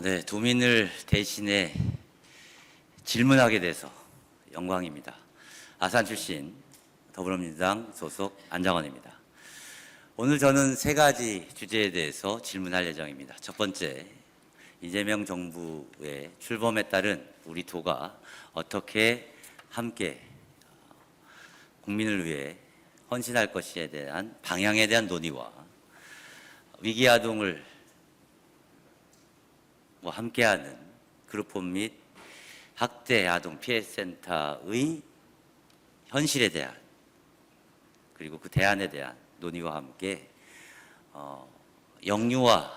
네, 도민을 대신해 질문하게 돼서 영광입니다. 아산 출신 더불어민주당 소속 안장원입니다. 오늘 저는 세 가지 주제에 대해서 질문할 예정입니다. 첫 번째, 이재명 정부의 출범에 따른 우리 도가 어떻게 함께 국민을 위해 헌신할 것에 대한 방향에 대한 논의와 위기 아동을 함께하는 그룹홈 및 학대 아동 피해센터의 현실에 대한 그리고 그 대안에 대한 논의와 함께 영유아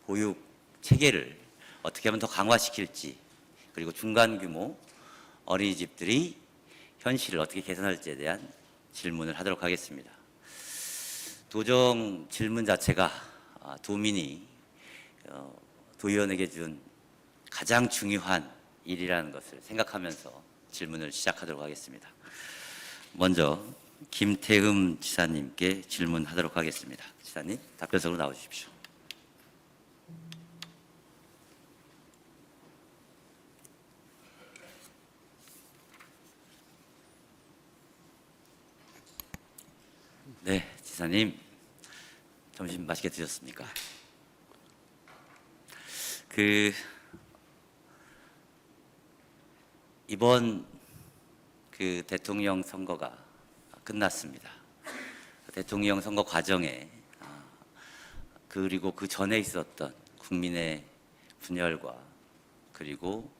보육 체계를 어떻게 하면 더 강화시킬지, 그리고 중간 규모 어린이집들이 현실을 어떻게 개선할지에 대한 질문을 하도록 하겠습니다. 도정 질문 자체가 도민이 도의원에게 준 가장 중요한 일이라는 것을 생각하면서 질문을 시작하도록 하겠습니다. 먼저 김태흠 지사님께 질문하도록 하겠습니다. 지사님, 답변석으로 나와주십시오. 네, 지사님, 점심 맛있게 드셨습니까? 이번 대통령 선거가 끝났습니다. 대통령 선거 과정에 그리고 그 전에 있었던 국민의 분열과 그리고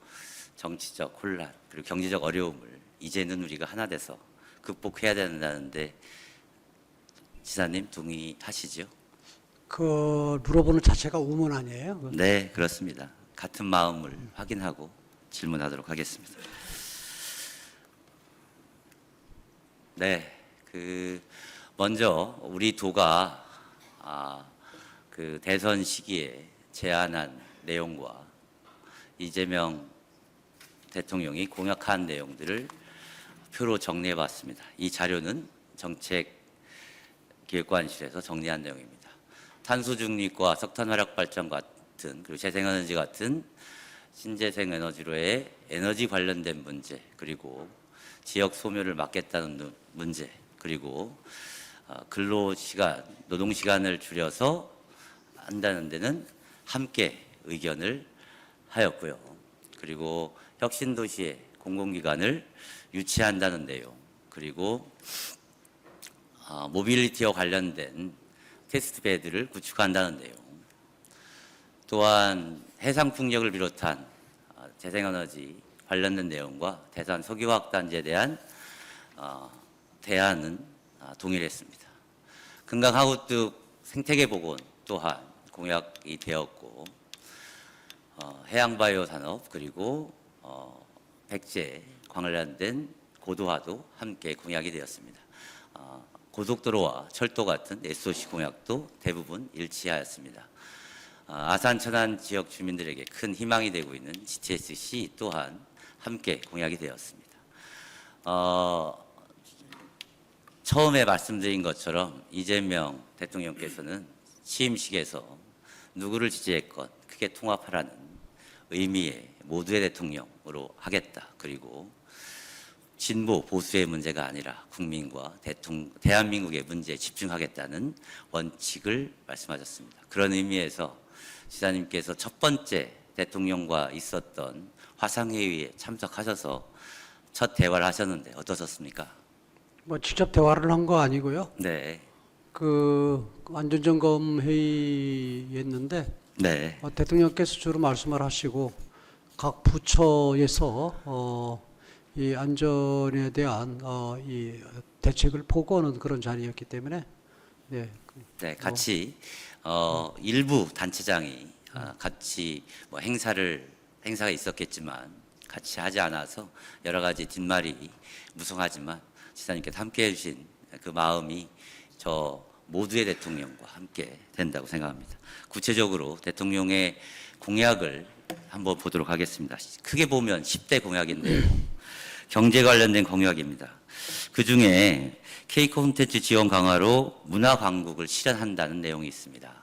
정치적 혼란 그리고 경제적 어려움을 이제는 우리가 하나 돼서 극복해야 된다는데 지사님 동의하시죠? 그 물어보는 자체가 우문 아니에요? 네, 그렇습니다. 같은 마음을 확인하고 질문하도록 하겠습니다. 네, 먼저 우리 도가 대선 시기에 제안한 내용과 이재명 대통령이 공약한 내용들을 표로 정리해봤습니다. 이 자료는 정책기획관실에서 정리한 내용입니다. 탄소 중립과 석탄 화력 발전 같은 그리고 재생에너지 같은 신재생 에너지로의 에너지 관련된 문제, 그리고 지역 소멸을 막겠다는 문제, 그리고 근로시간, 노동시간을 줄여서 한다는 데는 함께 의견을 하였고요. 그리고 혁신도시의 공공기관을 유치한다는 내용, 그리고 모빌리티와 관련된 테스트베드를 구축한다는 내용, 또한 해상풍력을 비롯한 재생에너지 관련된 내용과 대산 석유화학단지에 대한 대안은 동일했습니다. 금강하우뚝 생태계 복원 또한 공약이 되었고, 해양바이오 산업 그리고 백제 관련된 고도화도 함께 공약이 되었습니다. 고속도로와 철도 같은 SOC 공약도 대부분 일치하였습니다. 아산 천안 지역 주민들에게 큰 희망이 되고 있는 GTS-C 또한 함께 공약이 되었습니다. 처음에 말씀드린 것처럼 이재명 대통령께서는 취임식에서 누구를 지지했건 크게 통합하라는 의미의 모두의 대통령으로 하겠다. 그리고 진보 보수의 문제가 아니라 국민과 대한민국의 문제에 집중하겠다는 원칙을 말씀하셨습니다. 그런 의미에서 지사님께서 첫 번째 대통령과 있었던 화상회의에 참석하셔서 첫 대화를 하셨는데 어떠셨습니까? 뭐 직접 대화를 한 거 아니고요. 네. 그 안전점검 회의였는데 네. 대통령께서 주로 말씀을 하시고 각 부처에서 이 안전에 대한 이 대책을 보고하는 그런 자리였기 때문에 네. 네, 같이 일부 단체장이 같이 행사가 있었겠지만 같이 하지 않아서 여러 가지 뒷말이 무성하지만 지사님께서 함께 해주신 그 마음이 저 모두의 대통령과 함께 된다고 생각합니다. 구체적으로 대통령의 공약을 한번 보도록 하겠습니다. 크게 보면 10대 공약인데요. 경제 관련된 공약입니다. 그중에 K 콘텐츠 지원 강화로 문화 강국을 실현한다는 내용이 있습니다.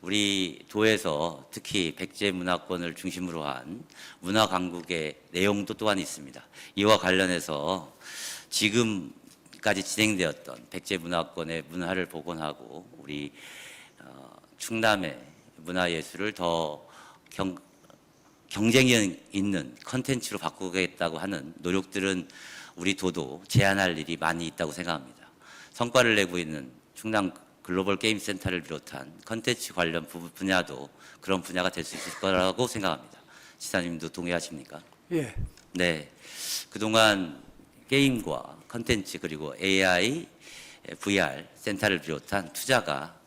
우리 도에서 특히 백제 문화권을 중심으로 한 문화 강국의 내용도 또한 있습니다. 이와 관련해서 지금까지 진행되었던 백제 문화권의 문화를 복원하고 우리 충남의 문화예술을 더 경쟁력 있는 컨텐츠로 바꾸겠다고 하는 노력들은 우리 도도 제안할 일이 많이 있다고 생각합니다. 성과를 내고 있는 충남 글로벌 게임 센터를 비롯한 컨텐츠 관련 분야도 그런 분야가 될 수 있을 거라고 생각합니다. 지사님도 동의하십니까? 예. 네. 그동안 게임과 컨텐츠 그리고 AI, VR 센터를 비롯한 투자가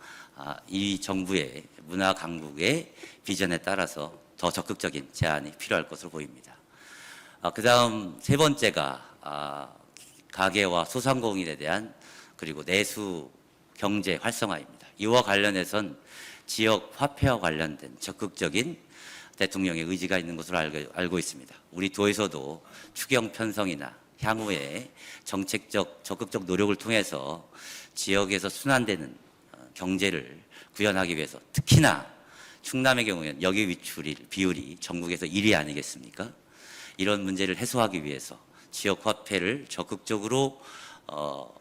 이 정부의 문화 강국의 비전에 따라서 더 적극적인 제안이 필요할 것으로 보입니다. 그다음 세 번째가 가계와 소상공인에 대한 그리고 내수 경제 활성화입니다. 이와 관련해선 지역 화폐와 관련된 적극적인 대통령의 의지가 있는 것으로 알고 있습니다. 우리 도에서도 추경 편성이나 향후에 정책적 적극적 노력을 통해서 지역에서 순환되는 경제를 구현하기 위해서 특히나 충남의 경우에는 여기 위출 비율이 전국에서 1위 아니겠습니까? 이런 문제를 해소하기 위해서 지역 화폐를 적극적으로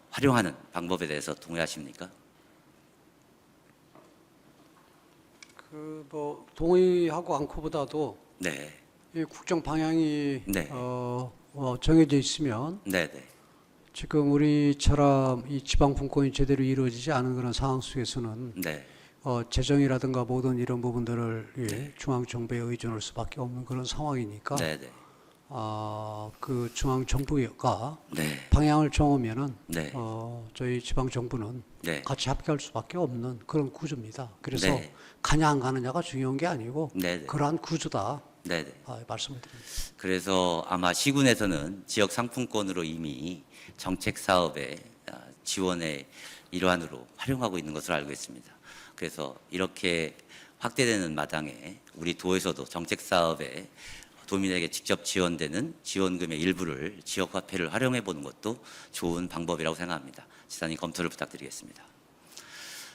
활용하는 방법에 대해서 동의하십니까? 동의하고 않고보다도 네, 이 국정 방향이 네. 정해져 있으면 네, 네, 지금 우리처럼 이 지방 분권이 제대로 이루어지지 않은 그런 상황 속에서는 네, 재정이라든가 모든 이런 부분들을 중앙 정부에 의존할 수밖에 없는 그런 상황이니까 네, 네, 그 중앙 정부가 네, 방향을 정하면은 네, 저희 지방 정부는 네, 같이 합의할 수밖에 없는 그런 구조입니다. 그래서 네. 가냐 안 가느냐가 중요한 게 아니고 네, 네. 그러한 구조다 네, 네. 말씀을 드립니다. 그래서 아마 시군에서는 지역 상품권으로 이미 정책 사업의 지원의 일환으로 활용하고 있는 것으로 알고 있습니다. 그래서 이렇게 확대되는 마당에 우리 도에서도 정책 사업에 도민에게 직접 지원되는 지원금의 일부를 지역 화폐를 활용해 보는 것도 좋은 방법이라고 생각합니다. 지사님 검토를 부탁드리겠습니다.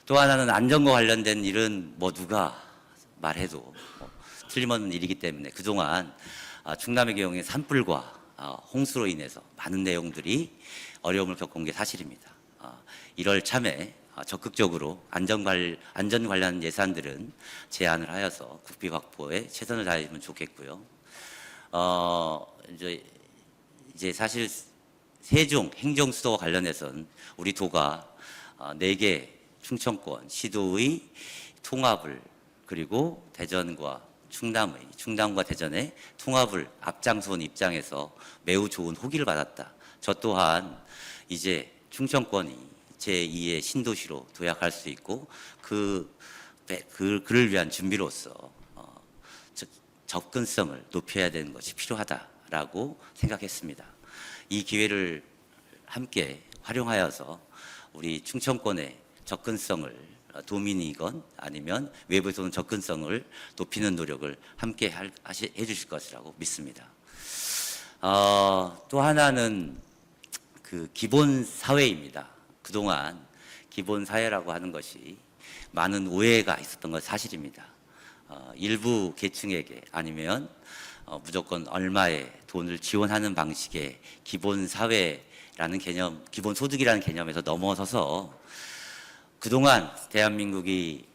또 하나는 안전과 관련된 일은 누가 말해도 틀림없는 일이기 때문에 그동안 충남의 경우에 산불과 홍수로 인해서 많은 내용들이 어려움을 겪은 게 사실입니다. 이럴 참에 적극적으로 안전 관련 예산들은 제안을 하여서 국비 확보에 최선을 다하면 좋겠고요. 이제 사실 세종 행정수도와 관련해서는 우리 도가 4개 충청권 시도의 통합을 그리고 대전과 충남과 대전의 통합을 앞장서온 입장에서 매우 좋은 호기를 받았다. 저 또한 이제 충청권이 제2의 신도시로 도약할 수 있고 그를 위한 준비로서 접근성을 높여야 되는 것이 필요하다라고 생각했습니다. 이 기회를 함께 활용하여서 우리 충청권의 접근성을 도민이건 아니면 외부에서 접근성을 높이는 노력을 함께 해주실 것이라고 믿습니다. 또 하나는 그 기본 사회입니다. 그동안 기본 사회라고 하는 것이 많은 오해가 있었던 건 사실입니다. 일부 계층에게 아니면 무조건 얼마의 돈을 지원하는 방식의 기본 사회라는 개념, 기본 소득이라는 개념에서 넘어서서 그동안 대한민국이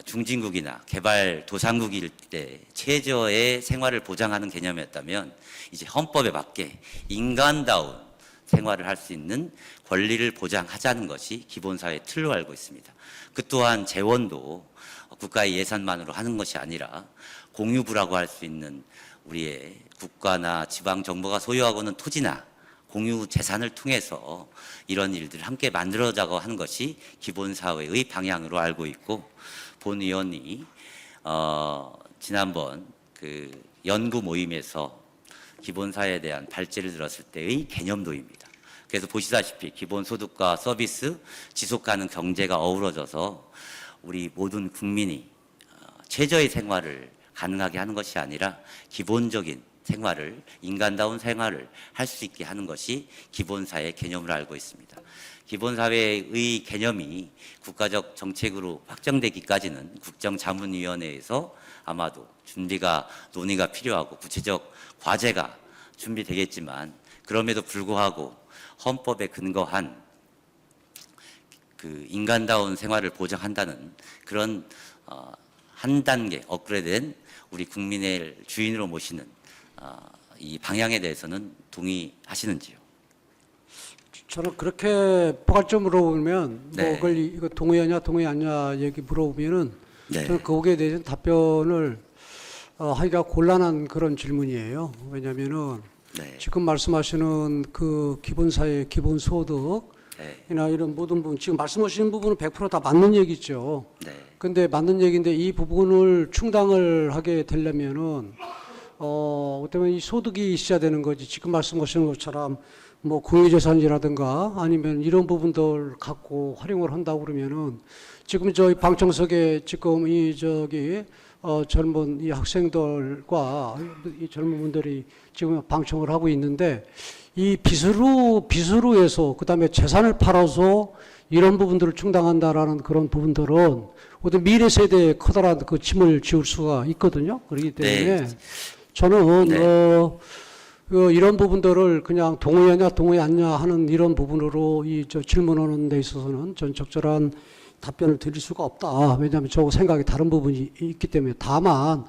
중진국이나 개발도상국일 때 최저의 생활을 보장하는 개념이었다면 이제 헌법에 맞게 인간다운 생활을 할 수 있는 권리를 보장하자는 것이 기본사회의 틀로 알고 있습니다. 그 또한 재원도 국가의 예산만으로 하는 것이 아니라 공유부라고 할 수 있는 우리의 국가나 지방정부가 소유하고 있는 토지나 공유 재산을 통해서 이런 일들을 함께 만들어자고 하는 것이 기본사회의 방향으로 알고 있고 본 의원이 지난번 그 연구 모임에서 기본사회에 대한 발제를 들었을 때의 개념도입니다. 그래서 보시다시피 기본소득과 서비스, 지속가능 경제가 어우러져서 우리 모든 국민이 최저의 생활을 가능하게 하는 것이 아니라 기본적인 생활을, 인간다운 생활을 할 수 있게 하는 것이 기본사회 개념으로 알고 있습니다. 기본사회의 개념이 국가적 정책으로 확정되기까지는 국정자문위원회에서 아마도 준비가, 논의가 필요하고 구체적 과제가 준비되겠지만, 그럼에도 불구하고 헌법에 근거한 그 인간다운 생활을 보장한다는 그런 한 단계 업그레이드된 우리 국민의 주인으로 모시는 이 방향에 대해서는 동의하시는지요? 저는 그렇게 포괄적으로 물어보면 뭐 네. 그걸 이거 동의하냐 동의 않냐 얘기 물어보면은 네. 저는 거기에 대해서 답변을 하기가 곤란한 그런 질문이에요. 왜냐하면은 네. 지금 말씀하시는 그 기본사회, 기본소득이나 네. 이런 모든 부분, 지금 말씀하시는 부분은 100%다 맞는 얘기죠. 네. 근데 맞는 얘기인데 이 부분을 충당을 하게 되려면은 어쩌면 이 소득이 있어야 되는 거지. 지금 말씀하시는 것처럼 뭐 국유재산이라든가 아니면 이런 부분들 갖고 활용을 한다고 그러면은 지금 저희 방청석에 지금 이 저기 젊은 이 학생들과 이 젊은 분들이 지금 방청을 하고 있는데 이 빚으로 해서 그다음에 재산을 팔아서 이런 부분들을 충당한다라는 그런 부분들은 어떤 미래 세대에 커다란 그 짐을 지울 수가 있거든요. 그렇기 때문에 네. 저는 네. 이런 부분들을 그냥 동의하냐 동의 않냐 하는 이런 부분으로 이 저 질문하는 데 있어서는 전 적절한 답변을 드릴 수가 없다. 왜냐하면 저 생각이 다른 부분이 있기 때문에 다만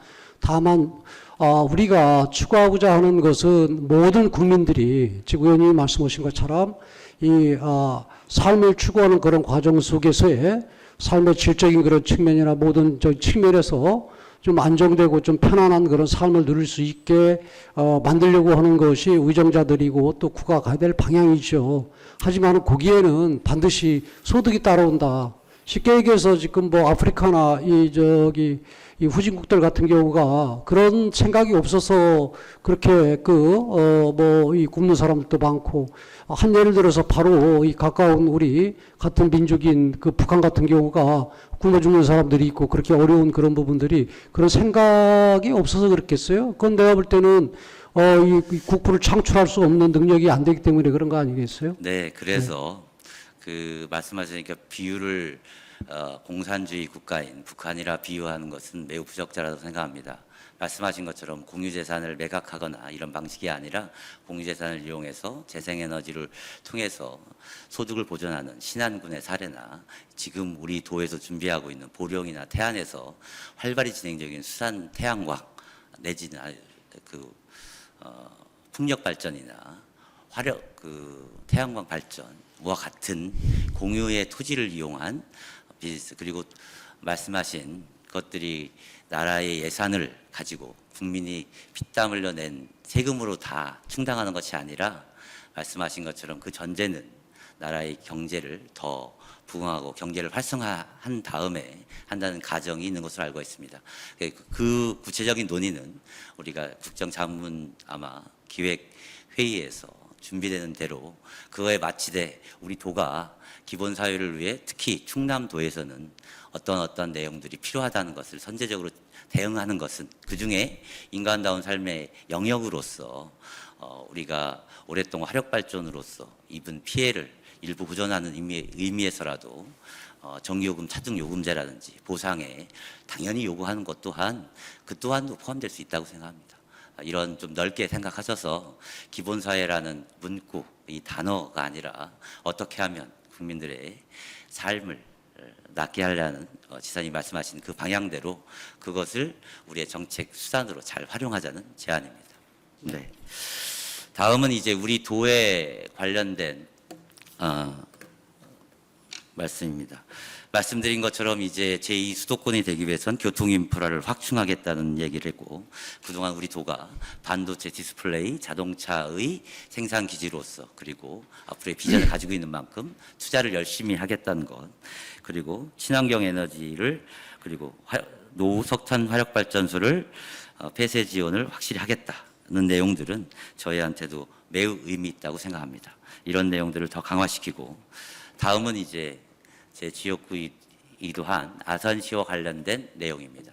우리가 추구하고자 하는 것은 모든 국민들이 지금 의원님이 말씀하신 것처럼 이 삶을 추구하는 그런 과정 속에서의 삶의 질적인 그런 측면이나 모든 저 측면에서 좀 안정되고 좀 편안한 그런 삶을 누릴 수 있게 만들려고 하는 것이 의정자들이고 또 국가가 가야 될 방향이죠. 하지만 거기에는 반드시 소득이 따라온다. 쉽게 얘기해서 지금 뭐 아프리카나 이 후진국들 같은 경우가 그런 생각이 없어서 그렇게 이 굶는 사람들도 많고 한 예를 들어서 바로 이 가까운 우리 같은 민족인 그 북한 같은 경우가 굶어 죽는 사람들이 있고 그렇게 어려운 그런 부분들이 그런 생각이 없어서 그렇겠어요? 그건 내가 볼 때는 이 국부를 창출할 수 없는 능력이 안 되기 때문에 그런 거 아니겠어요? 네. 그래서 그 말씀하시니까 비유를 공산주의 국가인 북한이라 비유하는 것은 매우 부적절하다고 생각합니다. 말씀하신 것처럼 공유재산을 매각하거나 이런 방식이 아니라 공유재산을 이용해서 재생에너지를 통해서 소득을 보존하는 신안군의 사례나 지금 우리 도에서 준비하고 있는 보령이나 태안에서 활발히 진행 중인 수산 태양광 내지는 풍력 발전이나 화력 태양광 발전과 같은 공유의 토지를 이용한 비즈니스, 그리고 말씀하신 것들이 나라의 예산을 가지고 국민이 피땀 흘려낸 세금으로 다 충당하는 것이 아니라 말씀하신 것처럼 그 전제는 나라의 경제를 더 부흥하고 경제를 활성화한 다음에 한다는 가정이 있는 것으로 알고 있습니다. 그 구체적인 논의는 우리가 국정자문 아마 기획회의에서 준비되는 대로 그거에 마치되 우리 도가 기본사회를 위해 특히 충남도에서는 어떤 내용들이 필요하다는 것을 선제적으로 대응하는 것은 그중에 인간다운 삶의 영역으로서 우리가 오랫동안 화력발전으로서 입은 피해를 일부 보전하는 의미에서라도 전기요금 차등요금제라든지 보상에 당연히 요구하는 것 또한 그 또한도 포함될 수 있다고 생각합니다. 이런 좀 넓게 생각하셔서 기본사회라는 문구, 이 단어가 아니라 어떻게 하면 국민들의 삶을 낫게 하려는 지사님 말씀하신 그 방향대로 그것을 우리의 정책 수단으로 잘 활용하자는 제안입니다. 네. 다음은 이제 우리 도에 관련된 말씀입니다. 말씀드린 것처럼 이제 제2 수도권이 되기 위해선 교통 인프라를 확충하겠다는 얘기를 했고, 그동안 우리 도가 반도체 디스플레이, 자동차의 생산 기지로서 그리고 앞으로의 비전을 가지고 있는 만큼 투자를 열심히 하겠다는 것, 그리고 친환경 에너지를 그리고 노후 석탄 화력 발전소를 폐쇄 지원을 확실히 하겠다는 내용들은 저희한테도 매우 의미 있다고 생각합니다. 이런 내용들을 더 강화시키고, 다음은 이제 제 지역구이기도 한 아산시와 관련된 내용입니다.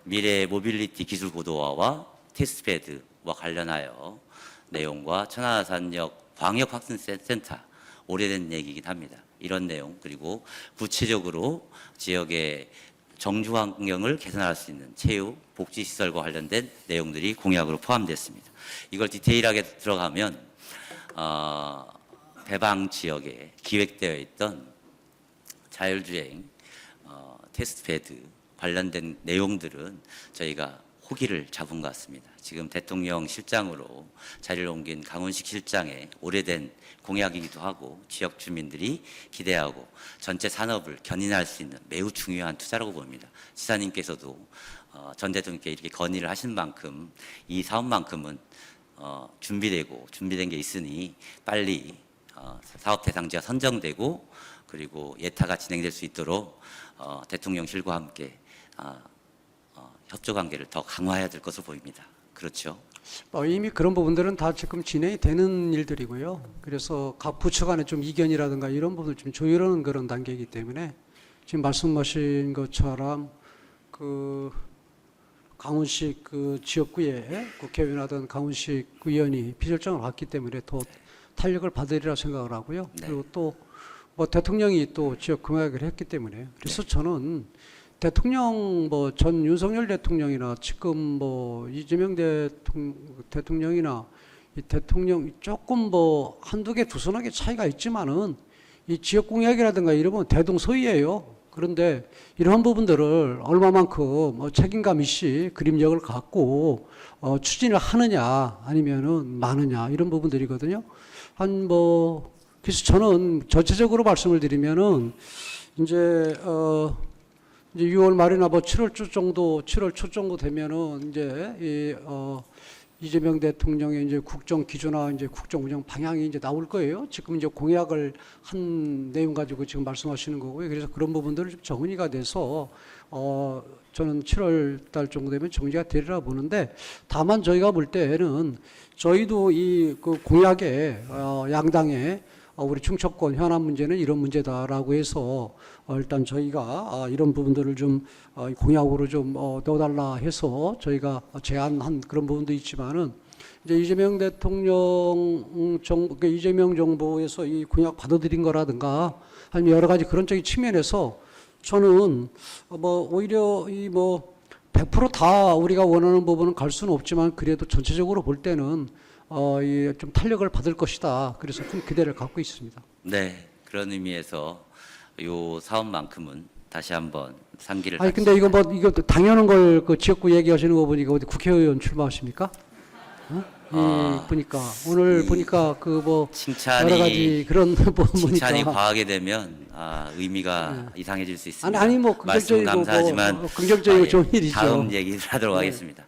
미래 모빌리티 기술 고도화와 테스트베드 관련하여 내용과 천안아산역 광역확산센터 오래된 얘기이긴 합니다. 이런 내용 그리고 구체적으로 지역의 정주 환경을 개선할 수 있는 체육, 복지 시설과 관련된 내용들이 공약으로 포함됐습니다. 이걸 디테일하게 들어가면 배방 지역에 기획되어 있던 자율주행 테스트베드 관련된 내용들은 저희가 호기를 잡은 것 같습니다. 지금 대통령 실장으로 자리를 옮긴 강훈식 실장의 오래된 공약이기도 하고 지역 주민들이 기대하고 전체 산업을 견인할 수 있는 매우 중요한 투자라고 봅니다. 지사님께서도 전 대통령께 이렇게 건의를 하신 만큼 이 사업만큼은 준비된 게 있으니 빨리 사업 대상지가 선정되고 그리고 예타가 진행될 수 있도록 대통령실과 함께 협조 관계를 더 강화해야 될 것으로 보입니다. 그렇죠? 이미 그런 부분들은 다 지금 진행이 되는 일들이고요. 그래서 각 부처 간에 좀 이견이라든가 이런 부분을 좀 조율하는 그런 단계이기 때문에 지금 말씀하신 것처럼 그 강훈식 그 지역구에 국회의원하던 강훈식 의원이 비결정을 왔기 때문에 더 탄력을 받으리라 생각을 하고요. 네. 그리고 또 뭐 대통령이 또 지역 공약을 했기 때문에 그래서 네. 저는 대통령 뭐 전 윤석열 대통령이나 지금 뭐 이재명 대통령이나 이 대통령 조금 뭐 한두 개 두서너 개 차이가 있지만은 이 지역 공약이라든가 이런 건 대동소이예요. 그런데 이러한 부분들을 얼마만큼 책임감 있이 그림력을 갖고 추진을 하느냐 아니면은 마느냐 이런 부분들이거든요. 그래서 저는 전체적으로 말씀을 드리면은 이제 6월 말이나 뭐 7월 초 정도 되면은 이제 이재명 대통령의 이제 국정 기조나 이제 국정 운영 방향이 이제 나올 거예요. 지금 이제 공약을 한 내용 가지고 지금 말씀하시는 거고요. 그래서 그런 부분들을 좀 정리가 돼서 저는 7월 달 정도 되면 정리가 되리라 보는데 다만 저희가 볼 때는 저희도 이 그 공약에 양당에 우리 충청권 현안 문제는 이런 문제다라고 해서 일단 저희가 이런 부분들을 좀 공약으로 좀 넣어달라 해서 저희가 제안한 그런 부분도 있지만은 이제 이재명 대통령 정부, 이재명 정부에서 이 공약 받아들인 거라든가 아니면 여러 가지 그런 적인 측면에서 저는 뭐 오히려 이 뭐 100% 다 우리가 원하는 부분은 갈 수는 없지만 그래도 전체적으로 볼 때는 좀 탄력을 받을 것이다. 그래서 큰 기대를 갖고 있습니다. 네, 그런 의미에서 요 사업만큼은 다시 한번 상기를. 아니 근데 이거 뭐 이거 당연한 걸 그 지역구 얘기하시는 거 보니까 어디 국회의원 출마하십니까? 보니까 오늘 보니까 그 뭐 여러 가지 그런 칭찬이 보니까 과하게 되면 의미가 이상해질 수 있습니다. 아니 뭐 말씀 긍정적이고 감사하지만 긍정적이고 좋은 일이죠. 다음 얘기를 하도록 네. 하겠습니다.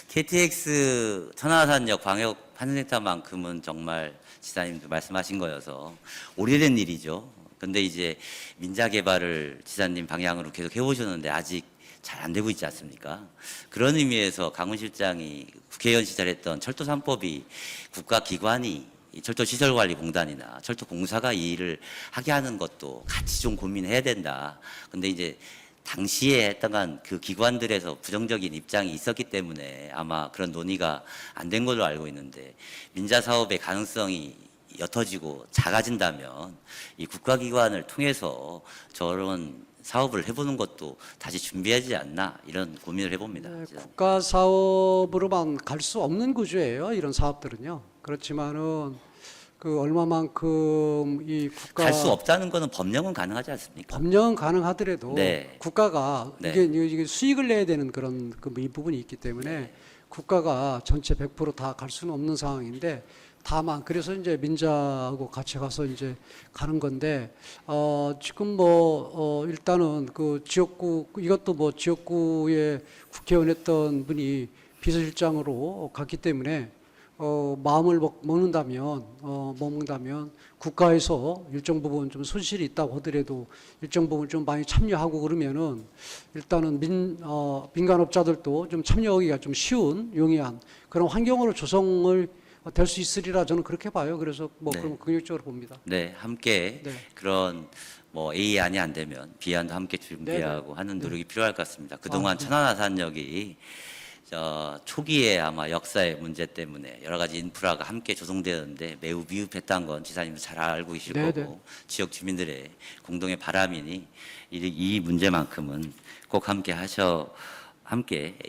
KTX 천안아산역 광역 환승센터만큼은 정말 지사님도 말씀하신 거여서 오래된 일이죠. 근데 이제 민자 개발을 지사님 방향으로 계속 해오셨는데 아직 잘 안 되고 있지 않습니까? 그런 의미에서 강훈 실장이 국회의원 시절 했던 철도 3법이 국가기관이 철도시설관리공단이나 철도공사가 이 일을 하게 하는 것도 같이 좀 고민해야 된다. 근데 이제 당시에 했던 그 기관들에서 부정적인 입장이 있었기 때문에 아마 그런 논의가 안 된 걸로 알고 있는데 민자 사업의 가능성이 옅어지고 작아진다면 이 국가기관을 통해서 저런 사업을 해보는 것도 다시 준비하지 않나 이런 고민을 해봅니다. 네, 국가 사업으로만 갈 수 없는 구조예요. 이런 사업들은요. 그렇지만은 그 얼마만큼 이 국가 갈 수 없다는 거는 법령은 가능하지 않습니까? 법령은 가능하더라도 네. 국가가 네. 이게 수익을 내야 되는 그런 이 부분이 있기 때문에 국가가 전체 100% 다 갈 수는 없는 상황인데 다만 그래서 이제 민자하고 같이 가서 이제 가는 건데 지금 뭐 일단은 그 지역구 이것도 뭐 지역구에 국회의원 했던 분이 비서실장으로 갔기 때문에 마음을 먹는다면 국가에서 일정 부분 좀 손실이 있다고 하더라도 일정 부분 좀 많이 참여하고 그러면은 일단은 민간업자들도 좀 참여하기가 좀 쉬운 용이한 그런 환경으로 조성을 될 수 있으리라 저는 그렇게 봐요. 그래서 뭐 네. 그럼 긍정적으로 봅니다. 네, 함께 네. 그런 뭐 A안이 안 되면 B안도 함께 준비하고 하는 노력이 필요할 것 같습니다. 그동안 네. 천안아산역이 초기에 아마 역사의 문제 때문에 여러 가지 인프라가 함께 조성되었는데 매우 미흡했다는 건 지사님도 잘 알고 계실 네네. 거고 지역 주민들의 공동의 바람이니 이 문제만큼은 꼭 함께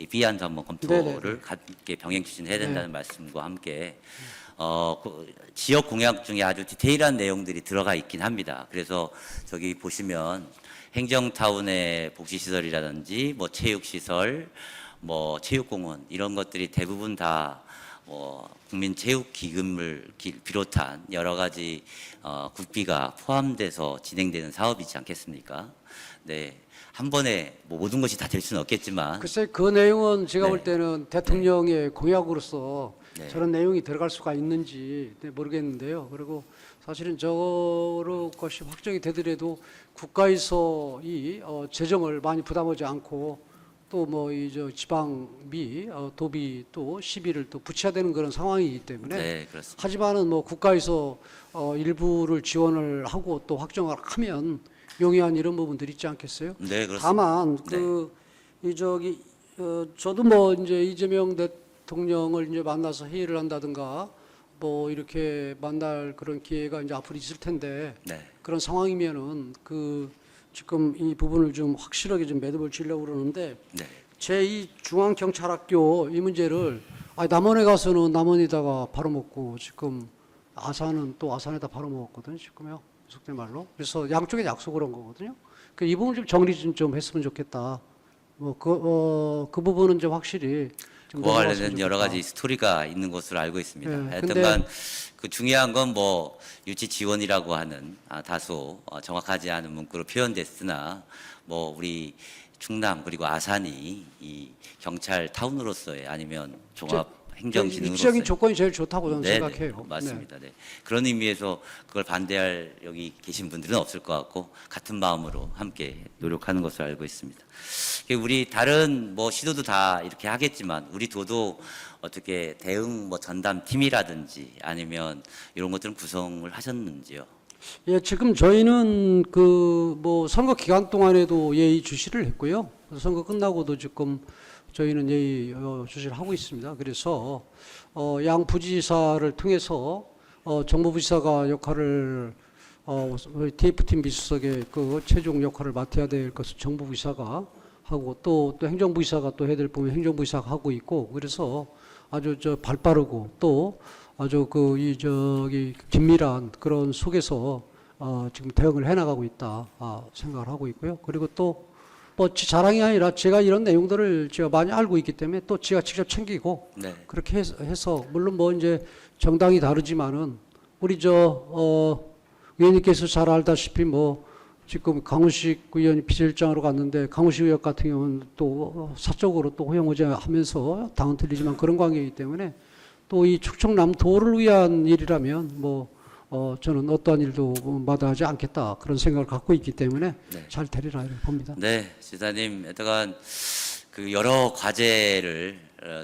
비한 한번 검토를 네네. 함께 병행 추진해야 된다는 말씀과 함께 지역 공약 중에 아주 디테일한 내용들이 들어가 있긴 합니다. 그래서 저기 보시면 행정타운의 복지시설이라든지 뭐 체육시설, 뭐 체육공원 이런 것들이 대부분 다 국민체육기금을 비롯한 여러 가지 국비가 포함돼서 진행되는 사업이지 않겠습니까? 네, 한 번에 뭐 모든 것이 다 될 수는 없겠지만 글쎄 그 내용은 제가 네. 볼 때는 대통령의 공약으로서 네. 저런 내용이 들어갈 수가 있는지 모르겠는데요. 그리고 사실은 저런 것이 확정이 되더라도 국가에서 이 재정을 많이 부담하지 않고 또 뭐 이 저 지방비 도비 또 시비를 또 붙여야 되는 그런 상황이기 때문에 네, 그렇습니다. 하지만은 뭐 국가에서 일부를 지원을 하고 또 확정을 하면 용이한 이런 부분들이 있지 않겠어요? 네, 그렇습니다. 다만 네. 저도 뭐 이제 이재명 대통령을 이제 만나서 회의를 한다든가 뭐 이렇게 만날 그런 기회가 이제 앞으로 있을 텐데 네. 그런 상황이면은 지금 이 부분을 좀 확실하게 좀 매듭을 지려고 그러는데 네. 제2 중앙경찰학교 이 문제를 남원에 가서는 남원에다가 바로 먹고 지금 아산은 또 아산에다 바로 먹었거든요. 지금요. 속된 말로. 그래서 양쪽에 약속을 한 거거든요. 이 부분 좀 정리 좀 했으면 좋겠다. 그 부분은 좀 확실히 좀 그와 넘어갔으면 관련된 여러 좋겠다. 가지 스토리가 있는 것으로 알고 있습니다. 네, 하여튼간 그 중요한 건 뭐 유치 지원이라고 하는 다소 정확하지 않은 문구로 표현됐으나 뭐 우리 충남 그리고 아산이 이 경찰 타운으로서의 아니면 종합 행정기능으로서의 입지적인 조건이 제일 좋다고 저는 네, 생각해요. 네, 맞습니다. 네. 그런 의미에서 그걸 반대할 여기 계신 분들은 없을 것 같고 같은 마음으로 함께 노력하는 것으로 알고 있습니다. 우리 다른 뭐 시도도 다 이렇게 하겠지만 우리 도도 어떻게 대응 뭐 전담 팀이라든지 아니면 이런 것들은 구성을 하셨는지요? 예, 지금 저희는 뭐 선거 기간 동안에도 예의 주시를 했고요. 선거 끝나고도 지금 저희는 예의 주시를 하고 있습니다. 그래서 양 부지사를 통해서 정무부지사가 역할을 TF팀 비수석의 그 최종 역할을 맡아야 될 것을 정부부지사가 하고 또 행정부지사가 또 해야 될 부분 행정부지사가 하고 있고 그래서 아주 발빠르고 또 아주 긴밀한 그런 속에서 지금 대응을 해나가고 있다 생각을 하고 있고요. 그리고 또 뭐 자랑이 아니라 제가 이런 내용들을 제가 많이 알고 있기 때문에 또 제가 직접 챙기고 네. 그렇게 해서 물론 뭐 이제 정당이 다르지만은 우리 의원님께서 잘 알다시피 뭐 지금 강훈식 의원이 비서실장으로 갔는데 강훈식 의원 같은 경우는 또 사적으로 또 호영호재하면서 당은 틀리지만 그런 관계이기 때문에 또 이 충청남도를 위한 일이라면 저는 어떠한 일도 마다하지 않겠다 그런 생각을 갖고 있기 때문에 네. 잘 되리라 이렇게 봅니다. 네, 지사님, 하여간 그 여러 과제를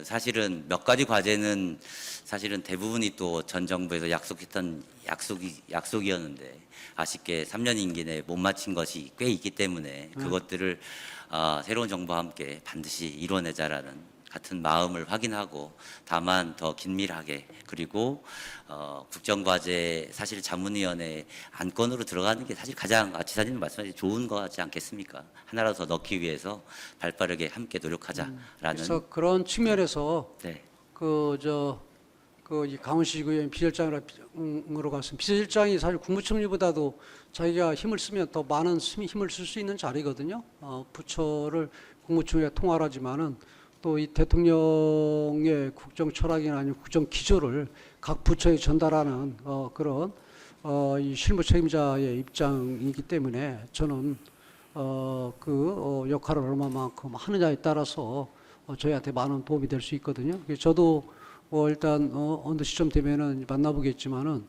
사실은 몇 가지 과제는 사실은 대부분이 또 전 정부에서 약속했던 약속이었는데 아쉽게 3년 임기 내에 못 마친 것이 꽤 있기 때문에 그것들을 새로운 정부와 함께 반드시 이뤄내자라는 같은 마음을 확인하고 다만 더 긴밀하게 그리고 국정과제 사실 자문위원회 안건으로 들어가는 게 사실 가장 지사님 말씀하신 좋은 거지 않겠습니까? 하나라도 더 넣기 위해서 발빠르게 함께 노력하자라는 그래서 그런 측면에서 네. 이 강훈식 의원 비서실장으로 갔으면 비서실장이 사실 국무총리보다도 자기가 힘을 쓰면 더 많은 힘을 쓸 수 있는 자리거든요. 부처를 국무총리가 통화를 하지만은 또 이 대통령의 국정 철학이나 아니면 국정 기조를 각 부처에 전달하는 그런 이 실무 책임자의 입장이기 때문에 저는 역할을 얼마만큼 하느냐에 따라서 저희한테 많은 도움이 될 수 있거든요. 저도 일단 어느 시점 되면은 만나보겠지만은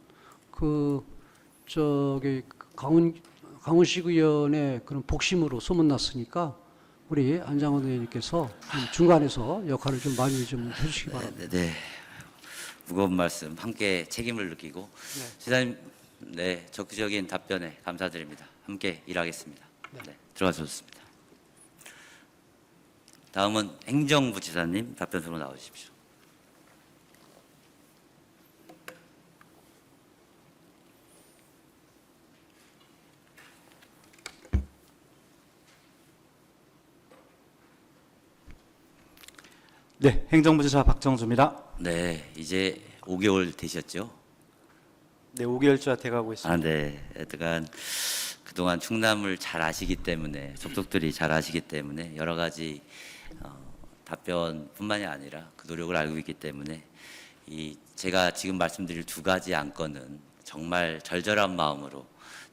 강훈식 의원의 그런 복심으로 소문났으니까 우리 안장원 의원님께서 중간에서 역할을 좀 많이 좀 해주시기 바랍니다. 네. 무거운 말씀 함께 책임을 느끼고 지사님 네 적극적인 답변에 감사드립니다. 함께 일하겠습니다. 네, 들어가셨습니다. 다음은 행정부지사님 답변서로 나오십시오. 네, 행정부지사 박정주입니다. 네, 이제 5개월 되셨죠? 네, 5개월째 돼가고 있습니다. 아, 네. 그동안 충남을 잘 아시기 때문에, 속속들이 잘 아시기 때문에 여러 가지 답변뿐만이 아니라 그 노력을 알고 있기 때문에 제가 지금 말씀드릴 두 가지 안건은 정말 절절한 마음으로,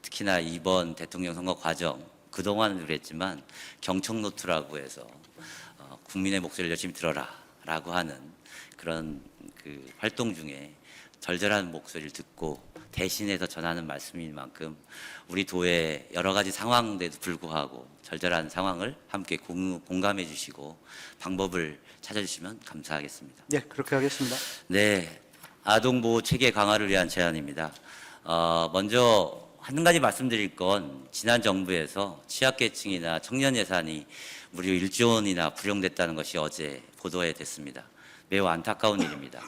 특히나 이번 대통령 선거 과정, 그동안은 그랬지만 경청노트라고 해서 국민의 목소리를 열심히 들어라라고 하는 그런 그 활동 중에 절절한 목소리를 듣고 대신해서 전하는 말씀인 만큼 우리 도의 여러 가지 상황인데도 불구하고 절절한 상황을 함께 공감해 주시고 방법을 찾아주시면 감사하겠습니다. 네, 그렇게 하겠습니다. 네, 아동보호 체계 강화를 위한 제안입니다. 먼저 한 가지 말씀드릴 건 지난 정부에서 취약계층이나 청년 예산이 무려 1조 원이나 불용됐다는 것이 어제 보도에 됐습니다. 매우 안타까운 일입니다.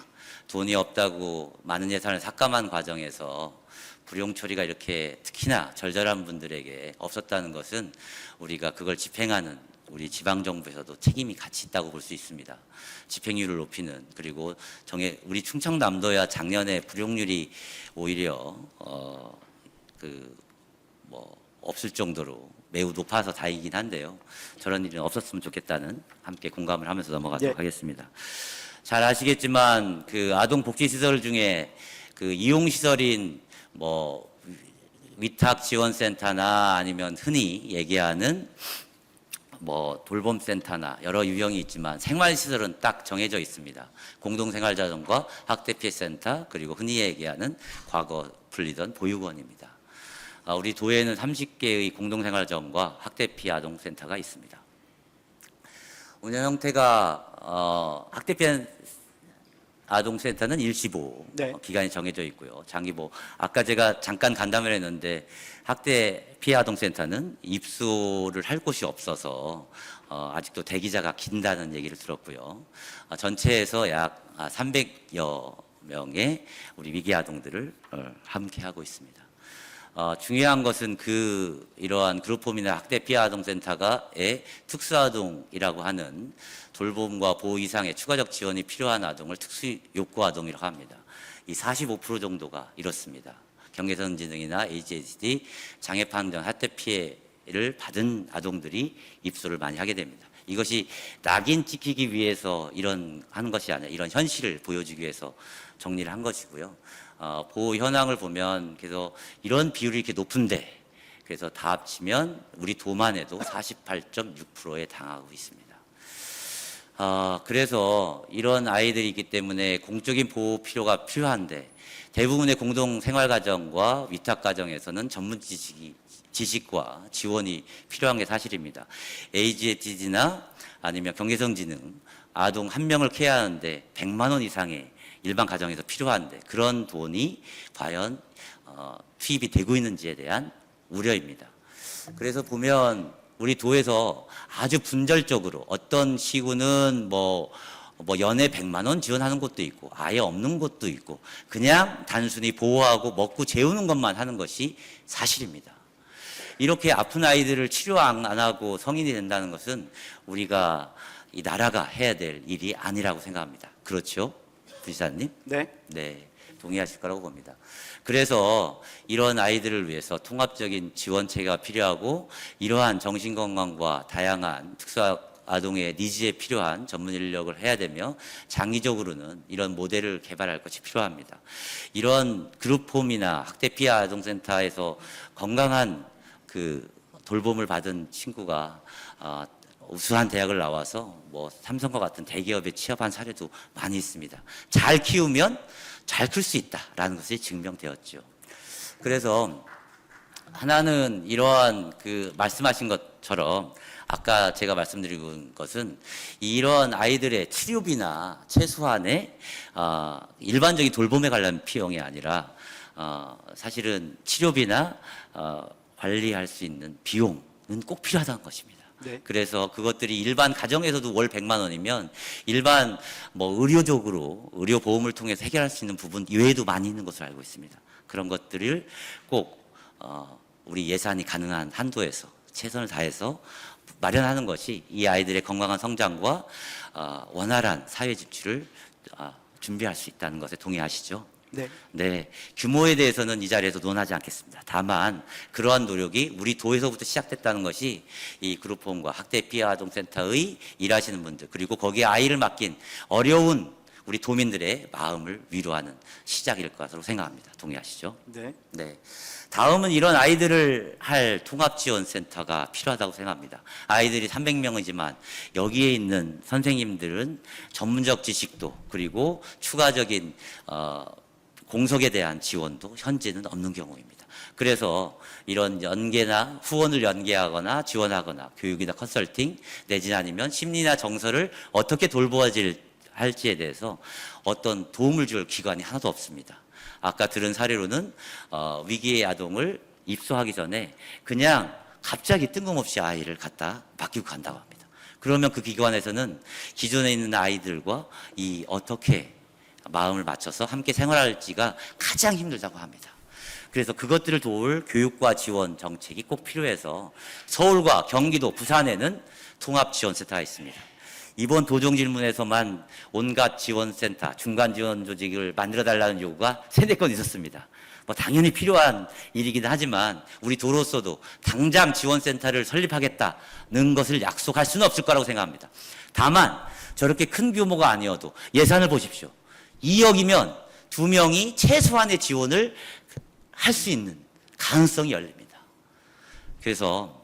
돈이 없다고 많은 예산을 삭감한 과정에서 불용 처리가 이렇게 특히나 절절한 분들에게 없었다는 것은 우리가 그걸 집행하는 우리 지방정부에서도 책임이 같이 있다고 볼 수 있습니다. 집행률을 높이는, 그리고 우리 충청남도야 작년에 불용률이 오히려 없을 정도로 매우 높아서 다행이긴 한데요. 저런 일은 없었으면 좋겠다는, 함께 공감을 하면서 넘어가도록 하겠습니다. 잘 아시겠지만 그 아동 복지 시설 중에 그 이용 시설인 위탁 지원센터나 아니면 흔히 얘기하는 돌봄센터나 여러 유형이 있지만 생활시설은 딱 정해져 있습니다. 공동생활자정과 학대피해센터, 그리고 흔히 얘기하는 과거 불리던 보육원입니다. 우리 도에는 30개의 공동생활자정과 학대피해 아동센터가 있습니다. 운영 형태가 학대피해 아동센터는 일시보 네. 기간이 정해져 있고요. 장기보, 아까 제가 잠깐 간담을 했는데 학대 피해 아동센터는 입소를 할 곳이 없어서 아직도 대기자가 긴다는 얘기를 들었고요. 전체에서 약 300여 명의 우리 위기 아동들을 함께 하고 있습니다. 중요한 것은 이러한 그룹홈이나 학대 피해 아동센터가의 특수아동이라고 하는 돌봄과 보호 이상의 추가적 지원이 필요한 아동을 특수 욕구 아동이라고 합니다. 이 45% 정도가 이렇습니다. 경계선지능이나 ADHD, 장애 판정, 학대 피해를 받은 아동들이 입소를 많이 하게 됩니다. 이것이 낙인 찍히기 위해서 하는 것이 아니라 이런 현실을 보여주기 위해서 정리를 한 것이고요. 보호 현황을 보면 그래서 이런 비율이 이렇게 높은데, 그래서 다 합치면 우리 도만 해도 48.6%에 당하고 있습니다. 그래서 이런 아이들이 있기 때문에 공적인 보호 필요가 필요한데, 대부분의 공동생활가정과 위탁가정에서는 전문 지식과 지원이 필요한 게 사실입니다. ADHD나 아니면 경계성지능 아동 한 명을 케어하는데 100만 원 이상의 일반 가정에서 필요한데, 그런 돈이 과연 투입이 되고 있는지에 대한 우려입니다. 그래서 보면 우리 도에서 아주 분절적으로 어떤 시구는 연에 100만 원 지원하는 곳도 있고 아예 없는 곳도 있고 그냥 단순히 보호하고 먹고 재우는 것만 하는 것이 사실입니다. 이렇게 아픈 아이들을 치료 안 하고 성인이 된다는 것은 우리가 이 나라가 해야 될 일이 아니라고 생각합니다. 그렇죠? 부지사님? 네. 네, 동의하실 거라고 봅니다. 그래서 이런 아이들을 위해서 통합적인 지원 체계가 필요하고, 이러한 정신건강과 다양한 특수아동의 니즈에 필요한 전문 인력을 해야 되며, 장기적으로는 이런 모델을 개발할 것이 필요합니다. 이런 그룹홈이나 학대 피해 아동센터에서 건강한 돌봄을 받은 친구가 우수한 대학을 나와서 삼성과 같은 대기업에 취업한 사례도 많이 있습니다. 잘 키우면 잘 클 수 있다라는 것이 증명되었죠. 그래서 하나는 이러한 말씀하신 것처럼 아까 제가 말씀드린 것은 이런 아이들의 치료비나 최소한의 일반적인 돌봄에 관련 비용이 아니라 사실은 치료비나 관리할 수 있는 비용은 꼭 필요하다는 것입니다. 네. 그래서 그것들이 일반 가정에서도 월 100만 원이면 일반 뭐 의료적으로 의료 보험을 통해서 해결할 수 있는 부분 이외에도 많이 있는 것으로 알고 있습니다. 그런 것들을 꼭 우리 예산이 가능한 한도에서 최선을 다해서 마련하는 것이 이 아이들의 건강한 성장과 원활한 사회 진출을 준비할 수 있다는 것에 동의하시죠? 네. 네, 규모에 대해서는 이 자리에서 논하지 않겠습니다. 다만 그러한 노력이 우리 도에서부터 시작됐다는 것이 이 그룹홈과 학대 피해 아동센터의 일하시는 분들 그리고 거기에 아이를 맡긴 어려운 우리 도민들의 마음을 위로하는 시작일 것으로 생각합니다. 동의하시죠? 네. 네. 다음은 이런 아이들을 할 통합지원센터가 필요하다고 생각합니다. 아이들이 300명이지만 여기에 있는 선생님들은 전문적 지식도 그리고 추가적인 공석에 대한 지원도 현재는 없는 경우입니다. 그래서 이런 연계나 후원을 연계하거나 지원하거나 교육이나 컨설팅 내지는 아니면 심리나 정서를 어떻게 돌보아질 할지에 대해서 어떤 도움을 줄 기관이 하나도 없습니다. 아까 들은 사례로는 위기의 아동을 입소하기 전에 그냥 갑자기 뜬금없이 아이를 갖다 맡기고 간다고 합니다. 그러면 그 기관에서는 기존에 있는 아이들과 이 어떻게 마음을 맞춰서 함께 생활할지가 가장 힘들다고 합니다. 그래서 그것들을 도울 교육과 지원 정책이 꼭 필요해서 서울과 경기도, 부산에는 통합지원센터가 있습니다. 이번 도정 질문에서만 온갖 지원센터, 중간 지원 조직을 만들어달라는 요구가 3-4건 있었습니다. 뭐 당연히 필요한 일이긴 하지만 우리 도로서도 당장 지원센터를 설립하겠다는 것을 약속할 수는 없을 거라고 생각합니다. 다만 저렇게 큰 규모가 아니어도 예산을 보십시오. 2억이면 2명이 최소한의 지원을 할 수 있는 가능성이 열립니다. 그래서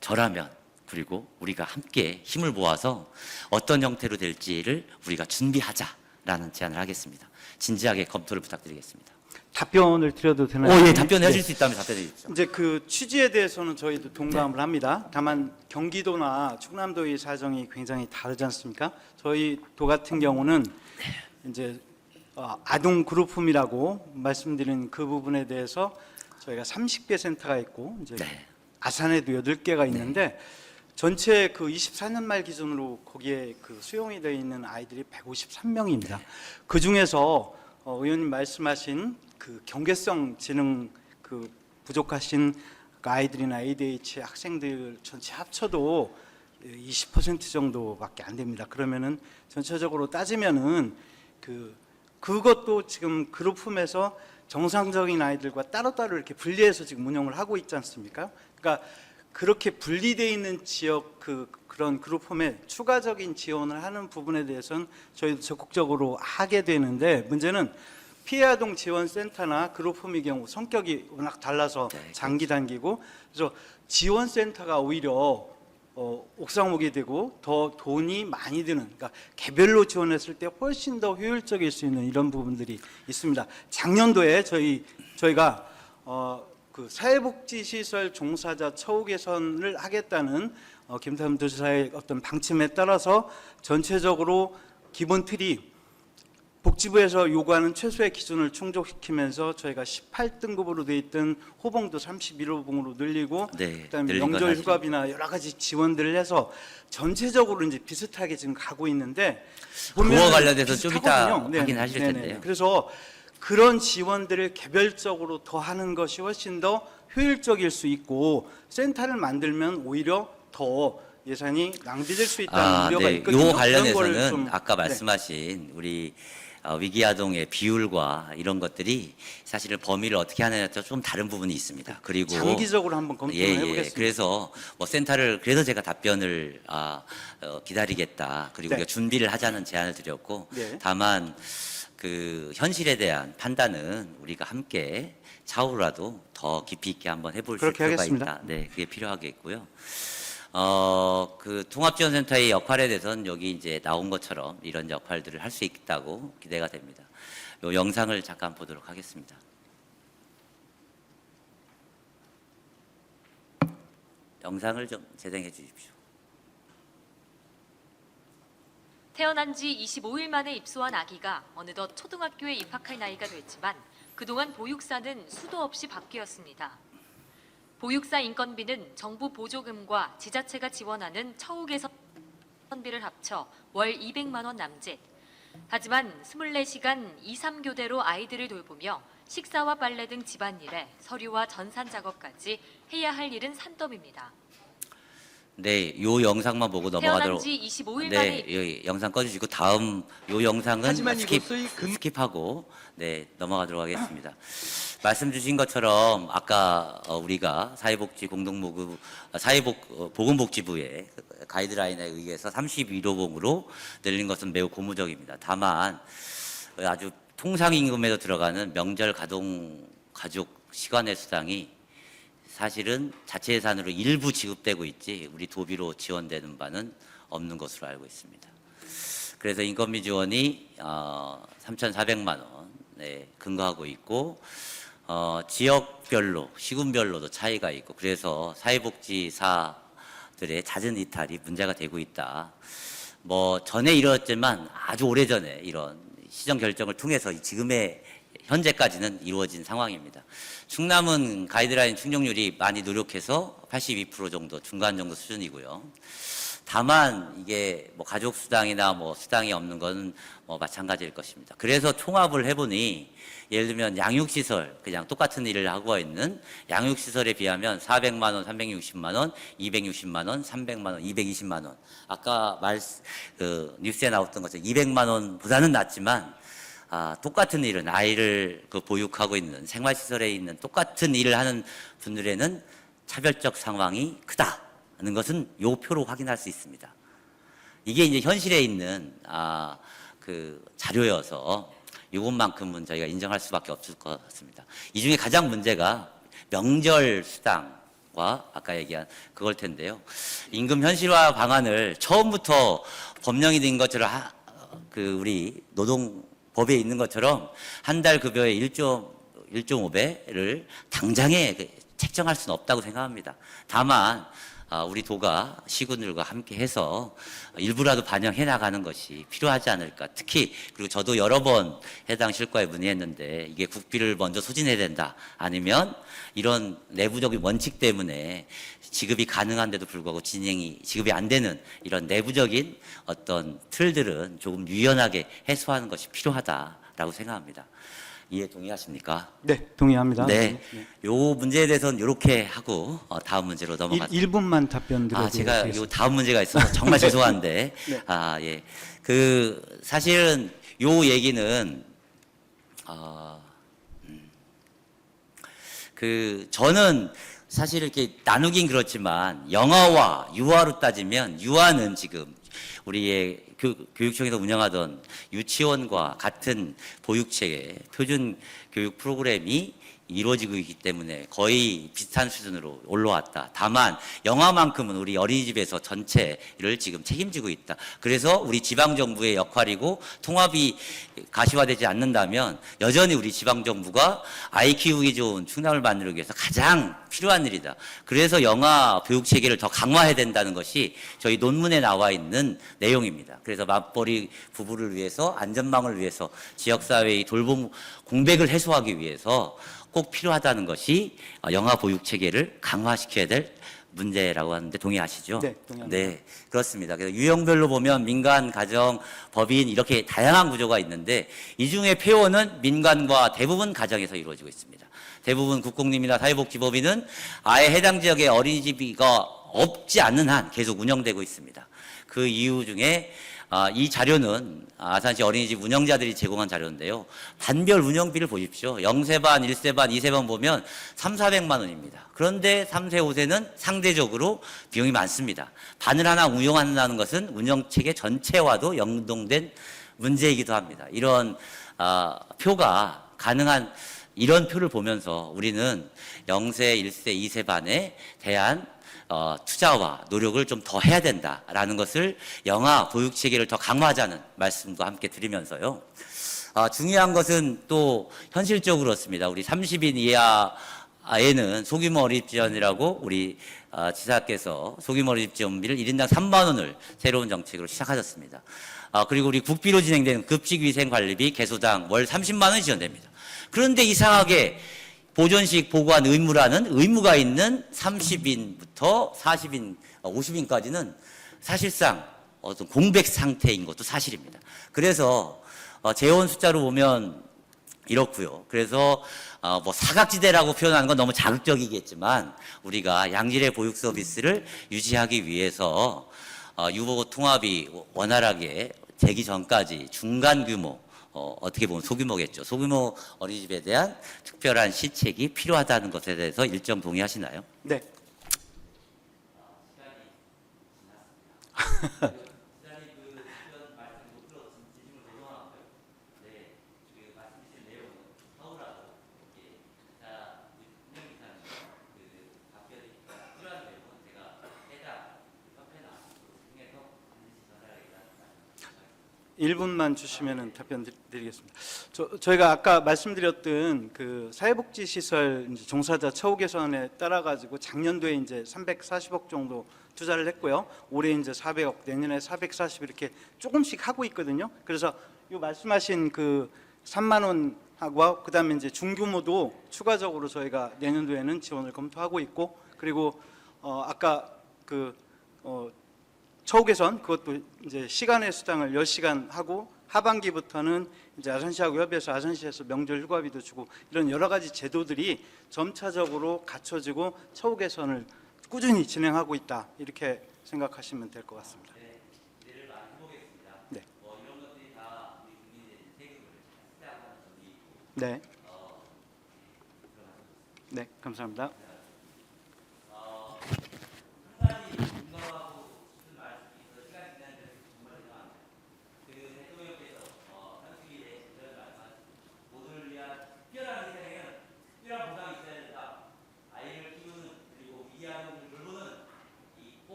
저라면 그리고 우리가 함께 힘을 모아서 어떤 형태로 될지를 우리가 준비하자라는 제안을 하겠습니다. 진지하게 검토를 부탁드리겠습니다. 답변을 드려도 되나요? 예, 답변해 네. 주실 수 있다면 답변해 주십시오. 이제 그 취지에 대해서는 저희도 동감을 합니다. 다만 경기도나 충남도의 사정이 굉장히 다르지 않습니까? 저희 도 같은 경우는 이제 아동 그룹홈이라고 말씀드린 그 부분에 대해서 저희가 30개 센터가 있고 이제 네. 아산에도 8개가 있는데 전체 그 24년 말 기준으로 거기에 그 수용이 되어 있는 아이들이 153명입니다. 그 중에서 의원님 말씀하신 그 경계성 지능 그 부족하신 그 아이들이나 ADH 학생들 전체 합쳐도 20% 정도밖에 안 됩니다. 그러면은 전체적으로 따지면은 그것도 지금 그룹홈에서 정상적인 아이들과 따로따로 이렇게 분리해서 지금 운영을 하고 있지 않습니까? 그러니까 그렇게 분리되어 있는 지역 그런 그룹홈에 추가적인 지원을 하는 부분에 대해서는 저희도 적극적으로 하게 되는데 문제는 피해아동 지원센터나 그룹홈의 경우 성격이 워낙 달라서 장기 단기고 그래서 지원센터가 오히려 옥상 오게 되고 더 돈이 많이 드는 그러니까 개별로 지원했을 때 훨씬 더 효율적일 수 있는 이런 부분들이 있습니다. 작년도에 저희가 그 사회복지시설 종사자 처우 개선을 하겠다는 김태흠 도지사의 어떤 방침에 따라서 전체적으로 기본 틀이 복지부에서 요구하는 최소의 기준을 충족시키면서 저희가 18등급으로 돼 있던 호봉도 31호봉으로 늘리고 네, 그다음에 늘린 건 명절 사실. 휴가비나 여러 가지 지원들을 해서 전체적으로 이제 비슷하게 지금 가고 있는데 그와 보면은 관련돼서 좀 이따 비슷하거든요. 확인하실 네네. 텐데요. 그래서 그런 지원들을 개별적으로 더 하는 것이 훨씬 더 효율적일 수 있고 센터를 만들면 오히려 더 예산이 낭비될 수 있다는 우려가 네. 있거든요. 요 그런 거를 관련해서는 좀, 아까 네. 말씀하신 우리 위기아동의 비율과 이런 것들이 사실은 범위를 어떻게 하느냐에 따라 좀 다른 부분이 있습니다. 그리고 장기적으로 한번 검토를 해보겠습니다. 그래서 뭐 센터를 그래서 제가 답변을 기다리겠다. 그리고 네. 우리가 준비를 하자는 제안을 드렸고 네. 다만 그 현실에 대한 판단은 우리가 함께 차후라도 더 깊이 있게 한번 해볼 그렇게 필요가 하겠습니다. 있다. 네, 그게 필요하겠고요. 그 통합지원센터의 역할에 대해서는 여기 이제 나온 것처럼 이런 역할들을 할 수 있다고 기대가 됩니다. 이 영상을 잠깐 보도록 하겠습니다. 영상을 좀 재생해 주십시오. 태어난 지 25일 만에 입소한 아기가 어느덧 초등학교에 입학할 나이가 됐지만 그동안 보육사는 수도 없이 바뀌었습니다. 보육사 인건비는 정부 보조금과 지자체가 지원하는 처우 개선비를 합쳐 월 200만 원 남짓. 하지만 24시간 2, 3교대로 아이들을 돌보며 식사와 빨래 등 집안일에 서류와 전산 작업까지 해야 할 일은 산더미입니다. 네, 요 영상만 보고 태어난 넘어가도록. 지 25일 네, 만에 이 영상 꺼주시고 다음 요 영상은 하지만 이곳의 스킵하고 네 넘어가도록 하겠습니다. 말씀 주신 것처럼 아까 우리가 보건복지부의 가이드라인에 의해서 32도봉으로 늘린 것은 매우 고무적입니다. 다만 아주 통상임금에도 들어가는 명절 가족 시간의 수당이 사실은 자체 예산으로 일부 지급되고 있지 우리 도비로 지원되는 바는 없는 것으로 알고 있습니다. 그래서 인건비 지원이 3,400만 원에 근거하고 있고 지역별로 시군별로도 차이가 있고 그래서 사회복지사들의 잦은 이탈이 문제가 되고 있다. 뭐 전에 이루어졌지만 아주 오래전에 이런 시정 결정을 통해서 지금의 현재까지는 이루어진 상황입니다. 충남은 가이드라인 충족률이 많이 노력해서 82% 정도 중간 정도 수준이고요. 다만 이게 뭐 가족 수당이나 뭐 수당이 없는 건 뭐 마찬가지일 것입니다. 그래서 총합을 해보니 예를 들면 양육시설 그냥 똑같은 일을 하고 있는 양육시설에 비하면 400만 원, 360만 원, 260만 원, 300만 원, 220만 원. 아까 뉴스에 나왔던 것처럼 200만 원보다는 낮지만 똑같은 일은 아이를 보육하고 있는 생활시설에 있는 똑같은 일을 하는 분들에는 차별적 상황이 크다는 것은 요 표로 확인할 수 있습니다. 이게 이제 현실에 있는 자료여서 이것만큼은 저희가 인정할 수밖에 없을 것 같습니다. 이 중에 가장 문제가 명절 수당과 아까 얘기한 그걸 텐데요. 임금 현실화 방안을 처음부터 법령이 된 것처럼 우리 노동법에 있는 것처럼 한 달 급여의 1.5배를 당장에 책정할 수는 없다고 생각합니다. 다만 우리 도가 시군들과 함께 해서 일부라도 반영해 나가는 것이 필요하지 않을까. 특히 그리고 저도 여러 번 해당 실과에 문의했는데 이게 국비를 먼저 소진해야 된다. 아니면 이런 내부적인 원칙 때문에 지급이 가능한데도 불구하고 지급이 안 되는 이런 내부적인 어떤 틀들은 조금 유연하게 해소하는 것이 필요하다라고 생각합니다. 이해 동의하십니까? 네, 동의합니다. 네. 요 문제에 대해서는 이렇게 하고 다음 문제로 넘어가겠습니다. 1분만 답변 드려도 제가 되겠습니까? 요 다음 문제가 있어서 정말 죄송한데 네. 예. 사실은 요 얘기는 저는 사실 이렇게 나누긴 그렇지만 영아와 유아로 따지면 유아는 지금 우리의 교육청에서 운영하던 유치원과 같은 보육체계, 표준 교육 프로그램이 이루어지고 있기 때문에 거의 비슷한 수준으로 올라왔다. 다만 영아만큼은 우리 어린이집에서 전체를 지금 책임지고 있다. 그래서 우리 지방정부의 역할이고 통합이 가시화되지 않는다면 여전히 우리 지방정부가 아이 키우기 좋은 충남을 만들기 위해서 가장 필요한 일이다. 그래서 영아 교육체계를 더 강화해야 된다는 것이 저희 논문에 나와 있는 내용입니다. 그래서 맞벌이 부부를 위해서 안전망을 위해서 지역사회의 돌봄 공백을 해소하기 위해서 꼭 필요하다는 것이 영아 보육 체계를 강화시켜야 될 문제라고 하는데 동의하시죠? 네, 동의합니다. 네, 그렇습니다. 그래서 유형별로 보면 민간, 가정, 법인 이렇게 다양한 구조가 있는데 이 중에 폐원은 민간과 대부분 가정에서 이루어지고 있습니다. 대부분 국공립이나 사회복지법인은 아예 해당 지역에 어린이집이가 없지 않는 한 계속 운영되고 있습니다. 그 이유 중에 이 자료는 아산시 어린이집 운영자들이 제공한 자료인데요. 반별 운영비를 보십시오. 0세반, 1세반, 2세반 보면 3,400만 원입니다. 그런데 3세, 5세는 상대적으로 비용이 많습니다. 반을 하나 운영한다는 것은 운영체계 전체와도 연동된 문제이기도 합니다. 이런 표가 가능한 이런 표를 보면서 우리는 0세, 1세, 2세 반에 대한 투자와 노력을 좀 더 해야 된다라는 것을 영아 보육 체계를 더 강화하자는 말씀도 함께 드리면서요. 중요한 것은 또 현실적으로 그렇습니다. 우리 30인 이하에는 소규모 어린이집 지원이라고 우리 지사께서 소규모 어린이집 지원비를 1인당 3만 원을 새로운 정책으로 시작하셨습니다. 그리고 우리 국비로 진행되는 급식위생관리비 개소당 월 30만 원이 지원됩니다. 그런데 이상하게 보존식 보관 의무라는 의무가 있는 30인부터 40인, 50인까지는 사실상 어떤 공백 상태인 것도 사실입니다. 그래서 재원 숫자로 보면 이렇고요. 그래서 뭐 사각지대라고 표현하는 건 너무 자극적이겠지만 우리가 양질의 보육 서비스를 유지하기 위해서 유보 통합이 원활하게 되기 전까지 중간 규모, 어떻게 보면 소규모겠죠. 소규모 어린이집에 대한 특별한 시책이 필요하다는 것에 대해서 일정 동의하시나요? 네. 일분만 주시면은 답변 드리겠습니다. 저희가 아까 말씀드렸던 그 사회복지 시설 이제 종사자 처우 개선에 따라 가지고 작년도에 이제 340억 정도 투자를 했고요. 올해 이제 400억, 내년에 440 이렇게 조금씩 하고 있거든요. 그래서 이 말씀하신 그 3만 원 하고 그다음에 이제 중규모도 추가적으로 저희가 내년도에는 지원을 검토하고 있고, 그리고 아까 그 처우 개선 그것도 이제 시간의 수당을 10시간 하고 하반기부터는 이제 아산시하고 협의해서 아산시에서 명절 휴가비도 주고 이런 여러 가지 제도들이 점차적으로 갖춰지고 처우 개선을 꾸준히 진행하고 있다, 이렇게 생각하시면 될 것 같습니다. 네, 기대를 많이 해보겠습니다. 네. 이런 것들이 다 우리 국민의 세금을 잘 쓰자는 점이 있고 네. 네, 감사합니다.